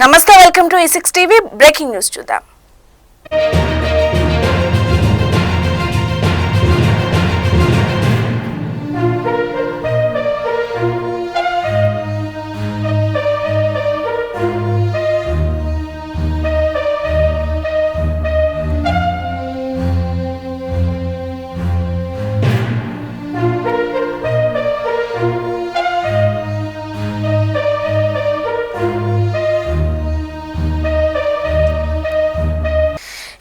నమస్తే, welcome to E6 TV. Breaking news చూద్దాం.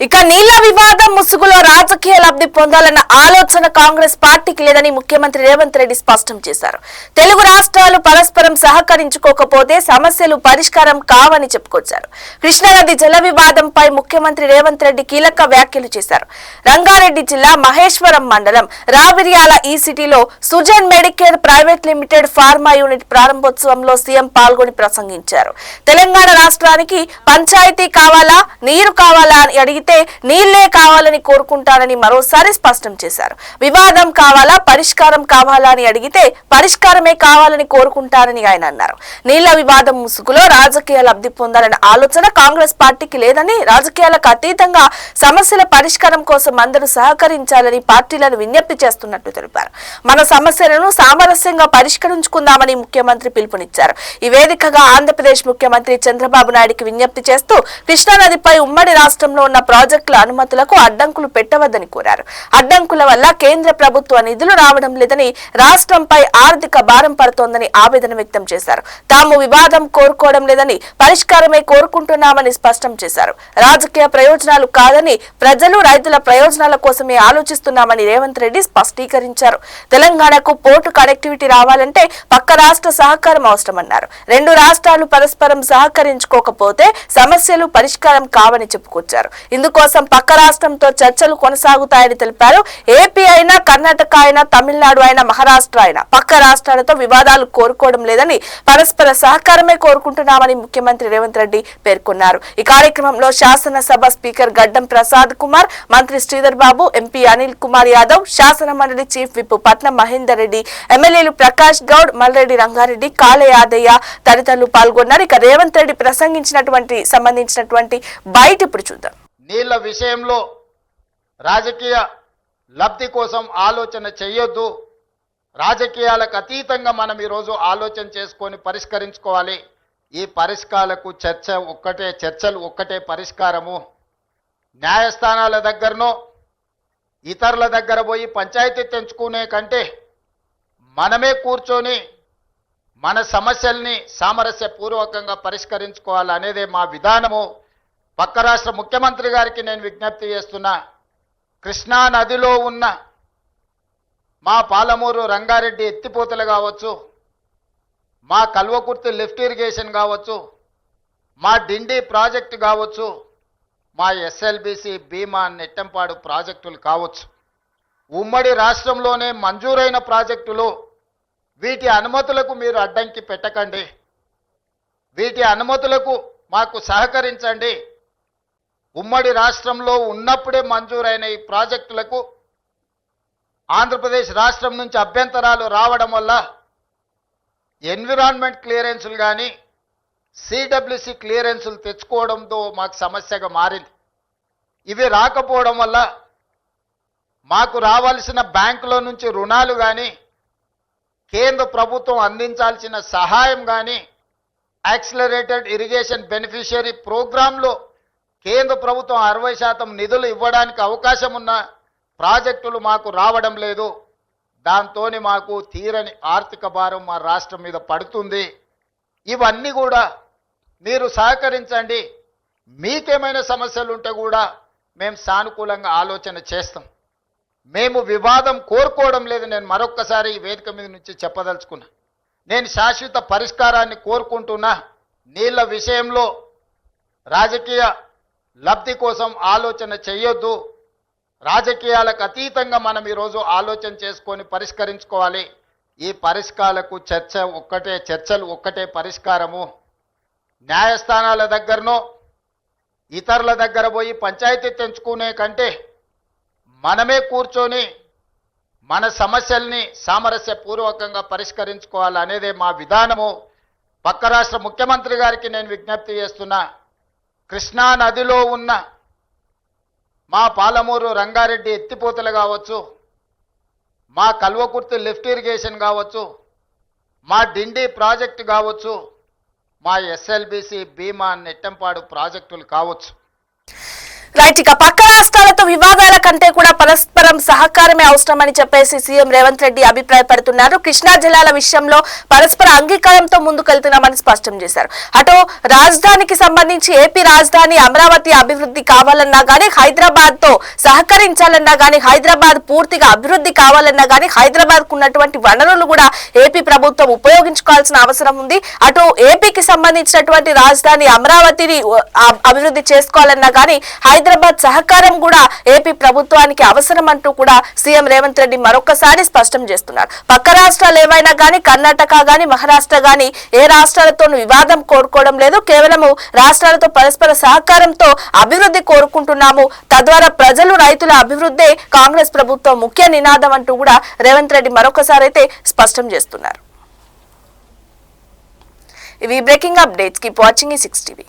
ఇక నీళ్ల వివాదం ముసుగులో రాజకీయ లబ్ధి పొందాలన్న ఆలోచన కాంగ్రెస్ పార్టీకి లేదని ముఖ్యమంత్రి రేవంత్ రెడ్డి స్పష్టం చేశారు. తెలుగు రాష్ట్రాలు పరస్పరం సహకరించుకోకపోతే సమస్యలు పరిష్కారం కావని చెప్పుకొచ్చారు. కృష్ణానది జల వివాదంపై ముఖ్యమంత్రి రేవంత్ రెడ్డి కీలక వ్యాఖ్యలు చేశారు. రంగారెడ్డి జిల్లా మహేశ్వరం మండలం రావిర్యాల ఈ సిటీలో Sujan Medicare private limited pharma unit ప్రారంభోత్సవంలో సీఎం పాల్గొని ప్రసంగించారు. తెలంగాణ రాష్ట్రానికి పంచాయతీ కావాలా, నీరు కావాలా అని అడిగితే నీళ్లే కావాలని కోరుకుంటానని మరోసారి స్పష్టం చేశారు. వివాదం కావాలా, పరిష్కారం కావాలా అని అడిగితే పరిష్కారమే కావాలని కోరుకుంటారని ఆయన అన్నారు. నీళ్ల వివాదం ముసుగులో రాజకీయ లబ్ధి పొందాలన్న ఆలోచన కాంగ్రెస్ పార్టీకి లేదని, రాజకీయాలకు అతీతంగా సమస్యల పరిష్కారం కోసం అందరూ సహకరించాలని పార్టీలను విజ్ఞప్తి చేస్తున్నట్టు తెలిపారు. మన సమస్యలను సామరస్యంగా పరిష్కరించుకుందామని ముఖ్యమంత్రి పిలుపునిచ్చారు. ఈ వేదికగా ఆంధ్రప్రదేశ్ ముఖ్యమంత్రి చంద్రబాబు నాయుడుకి విజ్ఞప్తి చేస్తూ కృష్ణానదిపై ఉమ్మడి రాష్ట్రంలో ఉన్న ప్రాజెక్టుల అనుమతులకు అడ్డంకులు పెట్టవద్దని కోరారు. అడ్డంకుల వల్ల కేంద్ర ప్రభుత్వ నిధులు రావడం లేదని, రాష్ట్రంపై ఆర్థిక భారం పడుతోందని ఆవేదన వ్యక్తం చేశారు. తాము వివాదం కోరుకోవడం లేదని, పరిష్కారమే కోరుకుంటున్నామని స్పష్టం చేశారు. రాజకీయ ప్రయోజనాలు కాదని, ప్రజలు రైతుల ప్రయోజనాల కోసమే ఆలోచిస్తున్నామని రేవంత్ రెడ్డి స్పష్టీకరించారు. తెలంగాణకు పోర్టు కనెక్టివిటీ రావాలంటే పక్క రాష్ట్ర సహకారం అవసరమన్నారు. రెండు రాష్ట్రాలు పరస్పరం సహకరించుకోకపోతే సమస్యలు పరిష్కారం కావని చెప్పుకొచ్చారు. ఇందుకోసం పక్క రాష్ట్రంతో చర్చలు కొనసాగుతాయని తెలిపారు. ఏపీ అయినా, కర్ణాటక అయినా, తమిళనాడు అయినా, మహారాష్ట్ర అయినా పక్క రాష్ట్రాలతో వివాదాలు కోరుకోవడం లేదని, పరస్పర సహకారమే కోరుకుంటున్నామని ముఖ్యమంత్రి రేవంత్ రెడ్డి పేర్కొన్నారు. ఈ కార్యక్రమంలో శాసనసభ స్పీకర్ గడ్డం ప్రసాద్ కుమార్, మంత్రి శ్రీధర్ బాబు, ఎంపీ అనిల్ కుమార్ యాదవ్, శాసన మండలి చీఫ్ విప్ పట్నం మహేందర్ రెడ్డి, ఎమ్మెల్యేలు ప్రకాష్ గౌడ్, మల్రెడ్డి రంగారెడ్డి, కాళే యాదయ్య తదితరులు పాల్గొన్నారు. ఇక రేవంత్ రెడ్డి సంబంధించినటువంటి బయట ఇప్పుడు చూద్దాం. నీళ్ల విషయంలో రాజకీయ లబ్ధి కోసం ఆలోచన చేయొద్దు. రాజకీయాలకు అతీతంగా మనం ఈరోజు ఆలోచన చేసుకొని పరిష్కరించుకోవాలి. ఈ పరిష్కారాలకు చర్చలు ఒక్కటే పరిష్కారము. న్యాయస్థానాల దగ్గరనో ఇతరుల దగ్గర పోయి పంచాయతీ తెంచుకునే కంటే మనమే కూర్చొని మన సమస్యల్ని సామరస్యపూర్వకంగా పరిష్కరించుకోవాలనేదే మా విధానము. పక్క రాష్ట్ర ముఖ్యమంత్రి గారికి నేను విజ్ఞప్తి చేస్తున్నా. కృష్ణా నదిలో ఉన్న మా పాలమూరు రంగారెడ్డి ఎత్తిపోతలు కావచ్చు, మా కల్వకుర్తి లిఫ్ట్ ఇరిగేషన్ కావచ్చు, మా డిండి ప్రాజెక్టు కావచ్చు, మా ఎస్ఎల్బిసి భీమా నెట్టంపాడు ప్రాజెక్టులు కావచ్చు, ఉమ్మడి రాష్ట్రంలోనే మంజూరైన ప్రాజెక్టులు. వీటి అనుమతులకు మీరు అడ్డంకి పెట్టకండి. వీటి అనుమతులకు మాకు సహకరించండి. ఉమ్మడి రాష్ట్రంలో ఉన్నప్పుడే మంజూరైన ఈ ప్రాజెక్టులకు ఆంధ్రప్రదేశ్ రాష్ట్రం నుంచి అభ్యంతరాలు రావడం వల్ల ఎన్విరాన్మెంట్ క్లియరెన్సులు కానీ సిడబ్ల్యూసి క్లియరెన్సులు తెచ్చుకోవడంతో మాకు సమస్యగా మారింది. ఇవి రాకపోవడం వల్ల మాకు రావాల్సిన బ్యాంకులో నుంచి రుణాలు కానీ, కేంద్ర ప్రభుత్వం అందించాల్సిన సహాయం కానీ, యాక్సిలరేటెడ్ ఇరిగేషన్ బెనిఫిషియరీ ప్రోగ్రాంలో కేంద్ర ప్రభుత్వం 60% నిధులు ఇవ్వడానికి అవకాశం ఉన్న ప్రాజెక్టులు మాకు రావడం లేదు. దాంతో మాకు తీరని ఆర్థిక భారం మా రాష్ట్రం మీద పడుతుంది. ఇవన్నీ కూడా మీరు సహకరించండి. మీకేమైనా సమస్యలు ఉంటే కూడా మేము సానుకూలంగా ఆలోచన చేస్తాం. మేము వివాదం కోరుకోవడం లేదు. నేను మరొక్కసారి ఈ వేదిక మీద నుంచి చెప్పదలుచుకున్నా. నేను శాశ్వత పరిష్కారాన్ని కోరుకుంటున్నా. నీళ్ల విషయంలో రాజకీయ లబ్ధి కోసం ఆలోచన చేయొద్దు. రాజకీయాలకు అతీతంగా మనం ఈరోజు ఆలోచన చేసుకొని పరిష్కరించుకోవాలి. ఈ పరిష్కారాలకు చర్చలు ఒక్కటే పరిష్కారము. న్యాయస్థానాల దగ్గరనో ఇతరుల దగ్గర పోయి పంచాయతీ తెంచుకునే కంటే మనమే కూర్చొని మన సమస్యల్ని సామరస్యపూర్వకంగా పరిష్కరించుకోవాలనేదే మా విధానము. పక్క రాష్ట్ర ముఖ్యమంత్రి గారికి నేను విజ్ఞప్తి చేస్తున్నా, కృష్ణా నదిలో ఉన్న మా పాలమూరు రంగారెడ్డి ఎత్తిపోతలు కావచ్చు, మా కల్వకుర్తి లిఫ్ట్ ఇరిగేషన్ కావచ్చు, మా డిండి ప్రాజెక్టు కావచ్చు, మా ఎస్ఎల్బిసి భీమా నెట్టంపాడు ప్రాజెక్టులు కావచ్చు. రైట్, ఇక పక్క రాష్ట్రాలతో వివాదాల కంటే కూడా పరస్పరం సహకారమే అవసరమని చెప్పేసి సీఎం రేవంత్ రెడ్డి అభిప్రాయపడుతున్నారు. కృష్ణా జిల్లాల విషయంలో పరస్పర అంగీకారంతో ముందుకెళ్తున్నామని స్పష్టం చేశారు. అటు రాజధానికి సంబంధించి ఏపీ రాజధాని అమరావతి అభివృద్ధి కావాలన్నా గానీ, హైదరాబాద్ తో సహకరించాలన్నా గానీ, హైదరాబాద్ పూర్తిగా అభివృద్ధి కావాలన్నా గానీ, హైదరాబాద్ కు ఉన్నటువంటి వనరులు కూడా ఏపీ ప్రభుత్వం ఉపయోగించుకోవాల్సిన అవసరం ఉంది. అటు ఏపీకి సంబంధించినటువంటి రాజధాని అమరావతిని అభివృద్ధి చేసుకోవాలన్నా గానీ హైదరాబాద్ సహకారం కూడా ఏపీ ప్రభుత్వానికి అవసరం అంటూ కూడా సీఎం రేవంత్ రెడ్డి మరొకసారి స్పష్టం చేస్తున్నారు. పక్క రాష్ట్రాలు ఏవైనా గానీ, కర్ణాటక గానీ, మహారాష్ట్ర గానీ ఏ రాష్ట్రాలతో వివాదం కోరుకోవడం లేదు. కేవలము రాష్ట్రాలతో పరస్పర సహకారంతో అభివృద్ధి కోరుకుంటున్నాము. తద్వారా ప్రజలు, రైతుల అభివృద్ధే కాంగ్రెస్ ప్రభుత్వం ముఖ్య నినాదం అంటూ కూడా రేవంత్ రెడ్డి మరొకసారి అయితే స్పష్టం చేస్తున్నారు. ఇవి బ్రేకింగ్ అప్డేట్స్. కీప్ వాచింగ్ ఈ 6 TV.